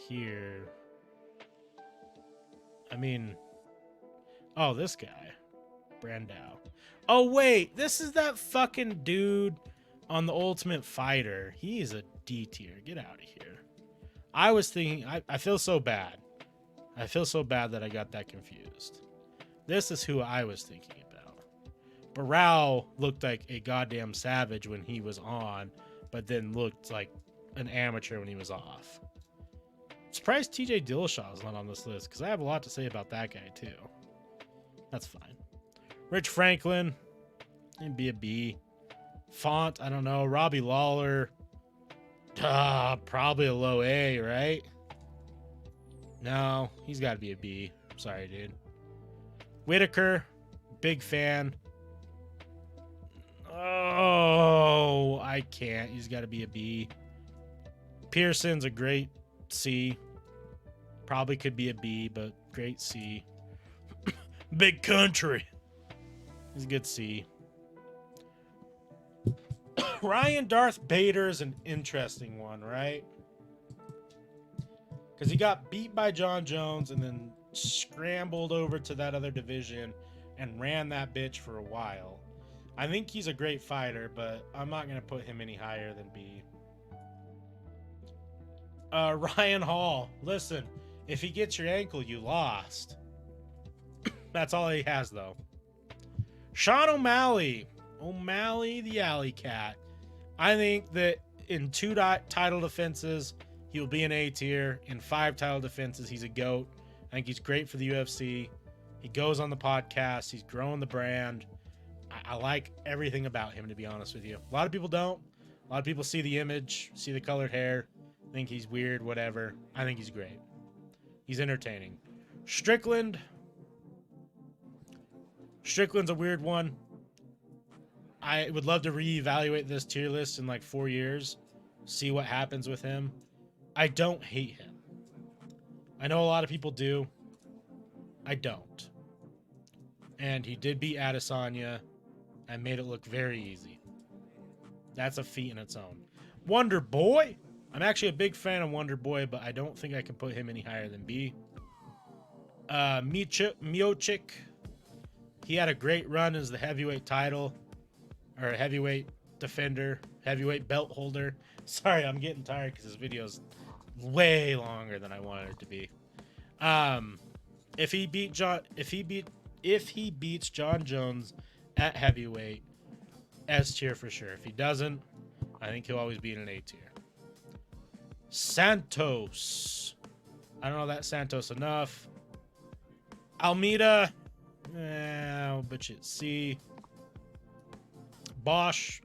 here. I mean... Oh, this guy. Brandao. Oh, wait. This is that fucking dude on the Ultimate Fighter. He's a D tier. Get out of here. I was thinking... I feel so bad. I feel so bad that I got that confused. This is who I was thinking about. Barrow looked like a goddamn savage when he was on, but then looked like an amateur when he was off. Surprised TJ Dillashaw is not on this list, because I have a lot to say about that guy, too. That's fine. Rich Franklin, he'd be a B. Font, I don't know. Robbie Lawler, probably a low A, right? No, he's got to be a B. Sorry, dude. Whitaker, big fan. Oh, I can't. He's got to be a B. Pearson's a great C. Probably could be a B, but great C. Big country. He's a good C. Ryan Darth Bader is an interesting one, right? Because he got beat by John Jones and then scrambled over to that other division and ran that bitch for a while. I think he's a great fighter, but I'm not going to put him any higher than B. Ryan Hall. Listen, if he gets your ankle, you lost. That's all he has, though. Sean O'Malley. O'Malley, the alley cat. I think that in 2 title defenses, he'll be an A tier. In 5 title defenses, he's a GOAT. I think he's great for the UFC. He goes on the podcast. He's growing the brand. I like everything about him, to be honest with you. A lot of people don't. A lot of people see the image, see the colored hair, think he's weird, whatever. I think he's great. He's entertaining. Strickland's a weird one. I would love to reevaluate this tier list in like 4 years, see what happens with him. I don't hate him. I know a lot of people do. I don't. And he did beat Adesanya and made it look very easy. That's a feat in its own. Wonder Boy. I'm actually a big fan of Wonder Boy, but I don't think I can put him any higher than B. Miocic. He had a great run as the heavyweight title, or heavyweight defender, heavyweight belt holder. Sorry, I'm getting tired because this video's way longer than I wanted it to be. If he beats John Jones at heavyweight, S tier for sure. If he doesn't, I think he'll always be in an A tier. Santos. I don't know that Santos enough. Almeida. I'll bet you it's C. Bosch.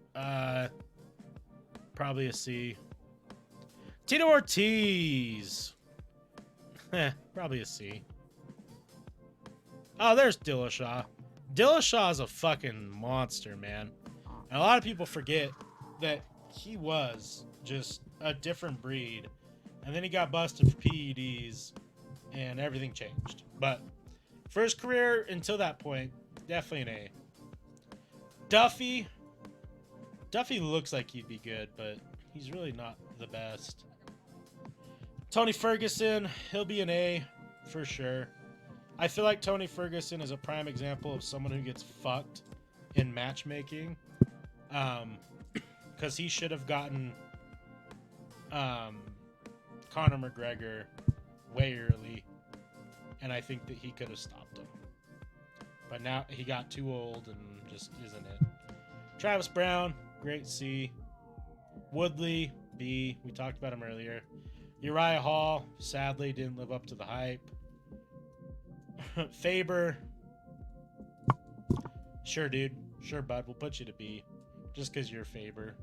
Probably a C. Tito Ortiz. Probably a C. Oh, there's Dillashaw. Dillashaw is a fucking monster, man. And a lot of people forget that he was just a different breed. And then he got busted for PEDs and everything changed. But for his career until that point, definitely an A. Duffy. Duffy looks like he'd be good, but he's really not the best. Tony Ferguson, he'll be an A for sure. I feel like Tony Ferguson is a prime example of someone who gets fucked in matchmaking. Because he should have gotten Conor McGregor way early. And I think that he could have stopped him. But now he got too old and just isn't it. Travis Brown, great C. Woodley, B. We talked about him earlier. Uriah Hall, sadly, didn't live up to the hype. Faber. Sure, dude. Sure, bud. We'll put you to B. Just because you're Faber.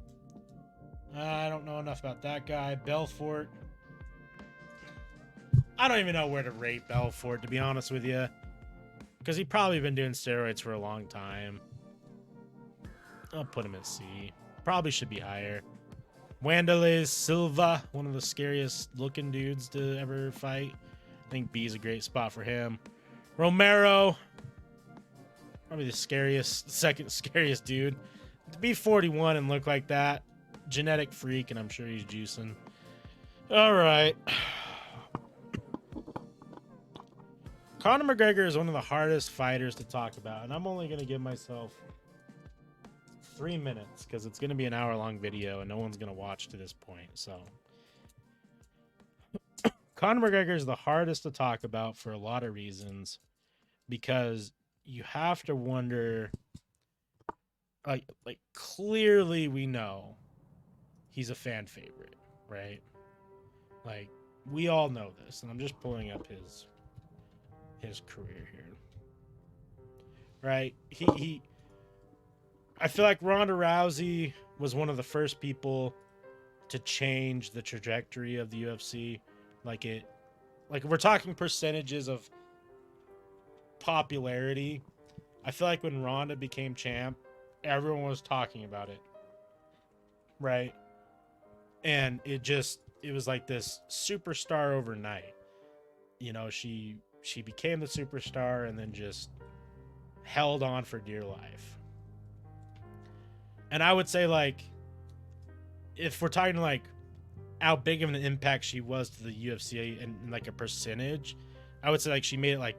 I don't know enough about that guy. Belfort. I don't even know where to rate Belfort, to be honest with you. Because he probably been doing steroids for a long time. I'll put him at C. Probably should be higher. Wanderlei Silva, one of the scariest looking dudes to ever fight. I think B is a great spot for him. Romero, probably the second scariest dude. To be 41 and look like that, genetic freak, and I'm sure he's juicing. All right. Conor McGregor is one of the hardest fighters to talk about, and I'm only going to give myself 3 minutes because it's going to be an hour-long video and no one's going to watch to this point. So, Conor McGregor is the hardest to talk about for a lot of reasons because you have to wonder, like clearly we know he's a fan favorite, right? Like, we all know this, and I'm just pulling up his career here. Right? I feel like Ronda Rousey was one of the first people to change the trajectory of the UFC. Like we're talking percentages of popularity. I feel like when Ronda became champ, everyone was talking about it. Right? And it was like this superstar overnight. You know, she became the superstar and then just held on for dear life. And I would say, like, if we're talking like how big of an impact she was to the UFC and like a percentage, I would say like she made it like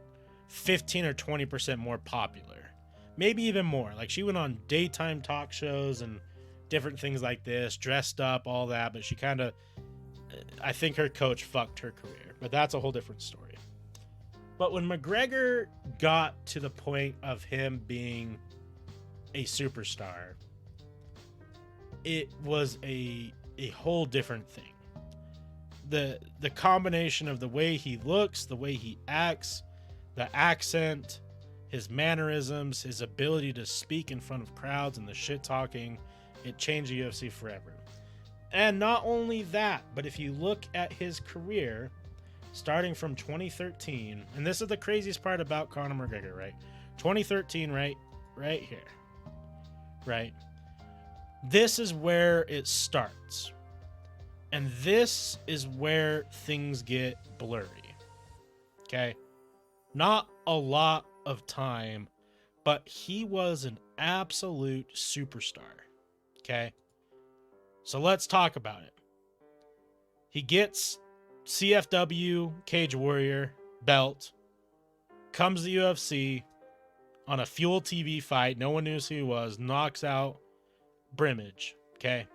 15 or 20% more popular. Maybe even more. Like, she went on daytime talk shows and different things like this, dressed up, all that, but she kind of, I think her coach fucked her career. But that's a whole different story. But when McGregor got to the point of him being a superstar, it was a whole different thing. The combination of the way he looks, the way he acts, the accent, his mannerisms, his ability to speak in front of crowds and the shit talking, it changed the UFC forever. And not only that, but if you look at his career, starting from 2013, and this is the craziest part about Conor McGregor, right? 2013, right here, right? This is where it starts. And this is where things get blurry. Okay? Not a lot of time, but he was an absolute superstar. Okay? So let's talk about it. He gets CFW Cage Warrior belt, comes to the UFC on a Fuel TV fight. No one knew who he was. Knocks out Brimage. Okay.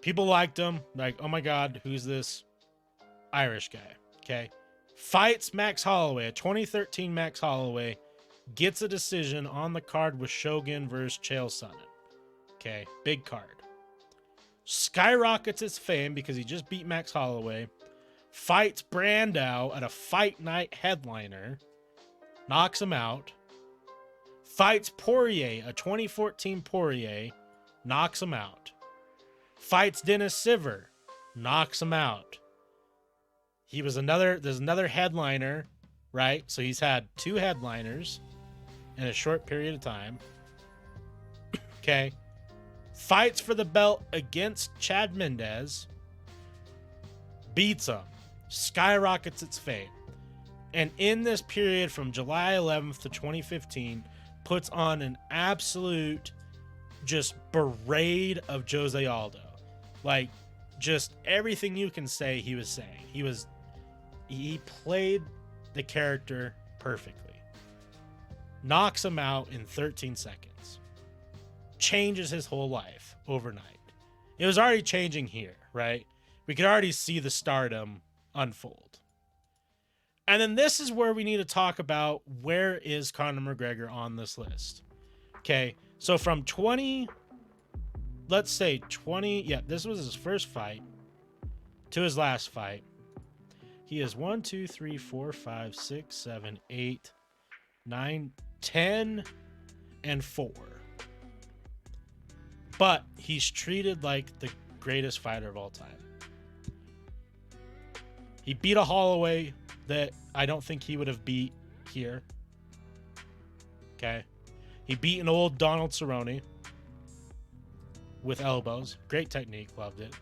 People liked him. Like, oh my God, who's this Irish guy? Okay. Fights Max Holloway, a 2013 Max Holloway, gets a decision on the card with Shogun versus Chael Sonnen. Okay, big card. Skyrockets his fame because he just beat Max Holloway. Fights Brandao at a Fight Night headliner. Knocks him out. Fights Poirier, a 2014 Poirier. Knocks him out. Fights Dennis Siver. Knocks him out. There's another headliner, right? So he's had 2 headliners in a short period of time. Okay. Fights for the belt against Chad Mendes. Beats him. Skyrockets its fame. And in this period from July 11th to 2015, puts on an absolute just parade of Jose Aldo. Like, just everything you can say he was saying. He played the character perfectly. Knocks him out in 13 seconds. Changes his whole life overnight. It was already changing here, right? We could already see the stardom unfold. And then this is where we need to talk about where is Conor McGregor on this list. Okay, so from 20, let's say 20, yeah, this was his first fight to his last fight. He is 1, 2, 3, 4, 5, 6, 7, 8, 9, 10, and 4. But he's treated like the greatest fighter of all time. He beat a Holloway that I don't think he would have beat here. Okay. He beat an old Donald Cerrone with elbows. Great technique. Loved it.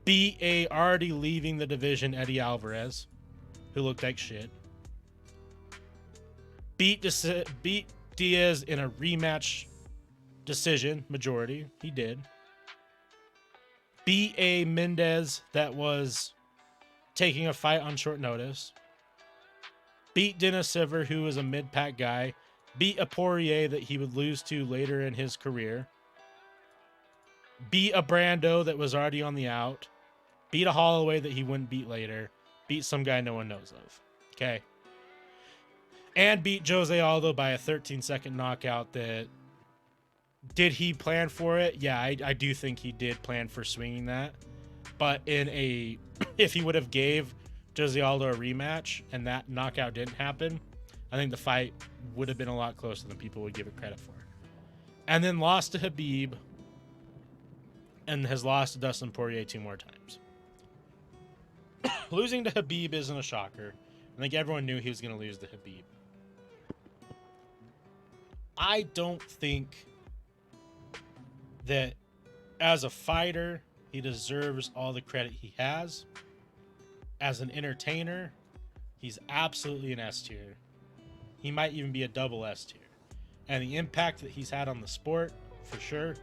Beat a already leaving the division Eddie Alvarez, who looked like shit. Beat Diaz in a rematch decision majority. He did. Beat a Mendes that was taking a fight on short notice. Beat Dennis Siver, who was a mid-pack guy. Beat a Poirier that he would lose to later in his career. Beat a Brando that was already on the out. Beat a Holloway that he wouldn't beat later. Beat some guy no one knows of. Okay. And beat Jose Aldo by a 13-second knockout that... Did he plan for it? Yeah, I do think he did plan for swinging that. But if he would have gave Jose Aldo a rematch and that knockout didn't happen, I think the fight would have been a lot closer than people would give it credit for. And then lost to Khabib and has lost to Dustin Poirier 2 more times. Losing to Khabib isn't a shocker. I think everyone knew he was going to lose to Khabib. I don't think that as a fighter, he deserves all the credit he has. As an entertainer, he's absolutely an S tier. He might even be a double S tier. And the impact that he's had on the sport, for sure,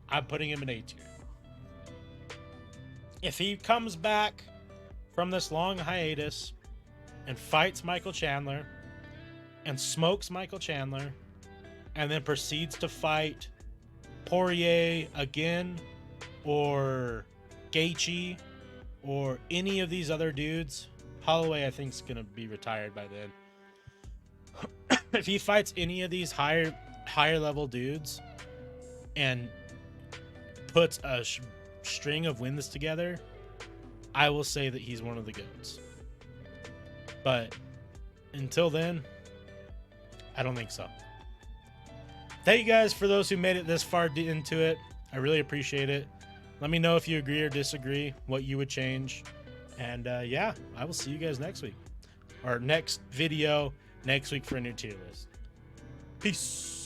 I'm putting him in A tier. If he comes back from this long hiatus and fights Michael Chandler and smokes Michael Chandler and then proceeds to fight Poirier again or Gaethje or any of these other dudes, Holloway I think is going to be retired by then. If he fights any of these higher level dudes and puts a string of wins together, I will say that he's one of the GOATs. But until then, I don't think so. Thank you guys for those who made it this far into it. I really appreciate it. Let me know if you agree or disagree, what you would change. And yeah, I will see you guys next week. Or next video next week for a new tier list. Peace.